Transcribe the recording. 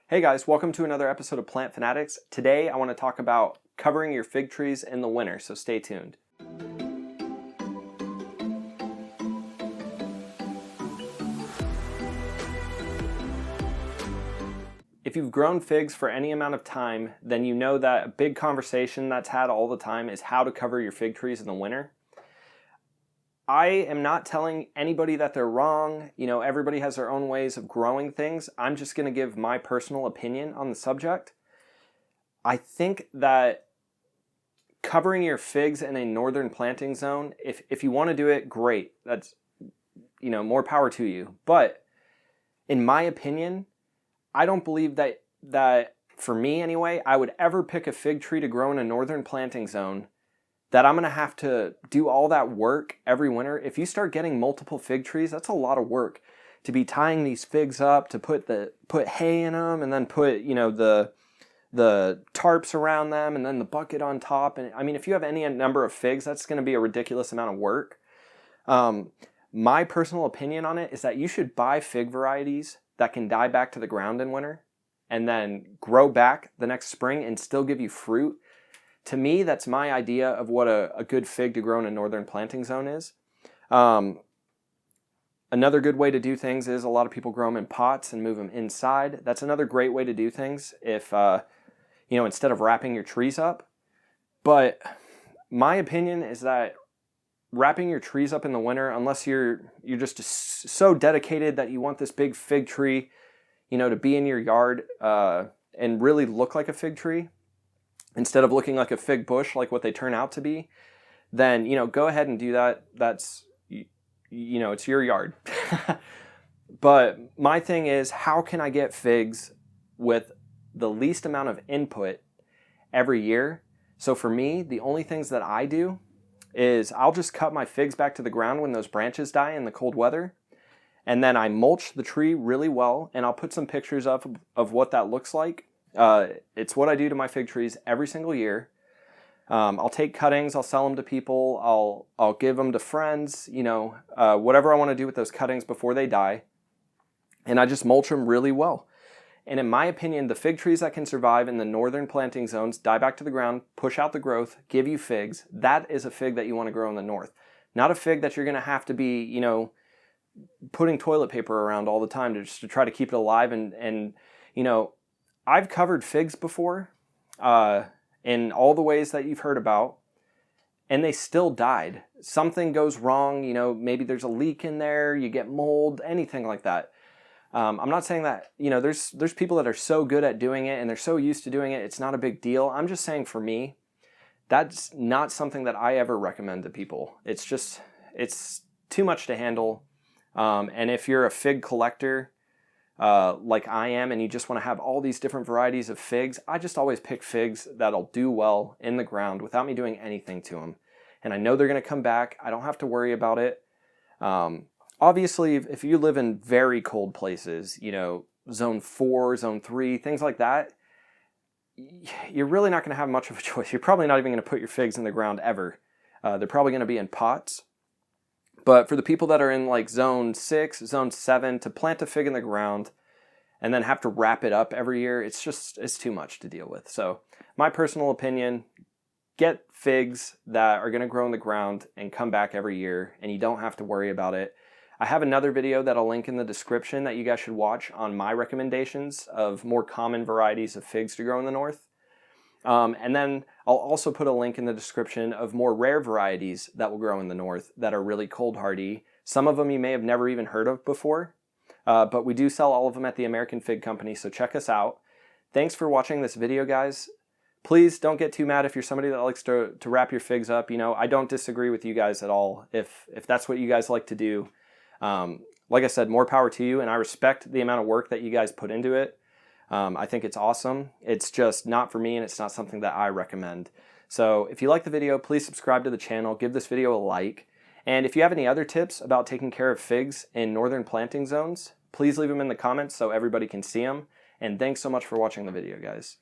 Hey guys, welcome to another episode of Plant Fanatics. Today I want to talk about covering your fig trees in the winter, so stay tuned. If you've grown figs for any amount of time, then you know that a big conversation that's had all the time is how to cover your fig trees in the winter. I am not telling anybody that they're wrong. Everybody has their own ways of growing things. I'm just going to give my personal opinion on the subject. I think that covering your figs in a northern planting zone, if you want to do it, great. That's, more power to you. But in my opinion, I don't believe that for me anyway, I would ever pick a fig tree to grow in a northern planting zone that I'm going to have to do all that work every winter. If you start getting multiple fig trees, that's a lot of work to be tying these figs up, to put hay in them, and then put, the tarps around them, and then the bucket on top. And I mean, if you have any number of figs, that's going to be a ridiculous amount of work. My personal opinion on it is that you should buy fig varieties that can die back to the ground in winter and then grow back the next spring and still give you fruit. To me, that's my idea of what a good fig to grow in a northern planting zone is. Another good way to do things is a lot of people grow them in pots and move them inside. That's another great way to do things if, instead of wrapping your trees up. But my opinion is that wrapping your trees up in the winter, unless you're just so dedicated that you want this big fig tree, to be in your yard and really look like a fig tree, instead of looking like a fig bush like what they turn out to be, then, go ahead and do that. That's, it's your yard. But my thing is, how can I get figs with the least amount of input every year? So for me, the only things that I do is I'll just cut my figs back to the ground when those branches die in the cold weather. And then I mulch the tree really well, and I'll put some pictures of what that looks like. It's what I do to my fig trees every single year. I'll take cuttings, I'll sell them to people, I'll give them to friends, whatever I want to do with those cuttings before they die. And I just mulch them really well. And in my opinion, the fig trees that can survive in the northern planting zones, die back to the ground, push out the growth, give you figs, that is a fig that you want to grow in the north. Not a fig that you're going to have to be, putting toilet paper around all the time to try to keep it alive. And I've covered figs before in all the ways that you've heard about, and they still died. Something goes wrong, maybe there's a leak in there, you get mold, anything like that. I'm not saying that, there's people that are so good at doing it and they're so used to doing it, it's not a big deal. I'm just saying for me, that's not something that I ever recommend to people. It's too much to handle. And if you're a fig collector, like I am, and you just want to have all these different varieties of figs, I just always pick figs that'll do well in the ground without me doing anything to them. And I know they're going to come back. I don't have to worry about it. Obviously, if you live in very cold places, zone 4, zone 3, things like that, you're really not going to have much of a choice. You're probably not even going to put your figs in the ground ever. They're probably going to be in pots. But for the people that are in like zone 6, zone 7, to plant a fig in the ground and then have to wrap it up every year, it's too much to deal with. So my personal opinion, get figs that are going to grow in the ground and come back every year, and you don't have to worry about it. I have another video that I'll link in the description that you guys should watch on my recommendations of more common varieties of figs to grow in the north. And then I'll also put a link in the description of more rare varieties that will grow in the north that are really cold hardy. Some of them you may have never even heard of before, but we do sell all of them at the American Fig Company, so check us out. Thanks for watching this video, guys. Please don't get too mad if you're somebody that likes to wrap your figs up. I don't disagree with you guys at all if that's what you guys like to do. Like I said, more power to you, and I respect the amount of work that you guys put into it. I think it's awesome. It's just not for me, and it's not something that I recommend. So if you like the video, please subscribe to the channel, give this video a like. And if you have any other tips about taking care of figs in northern planting zones, please leave them in the comments so everybody can see them. And thanks so much for watching the video, guys.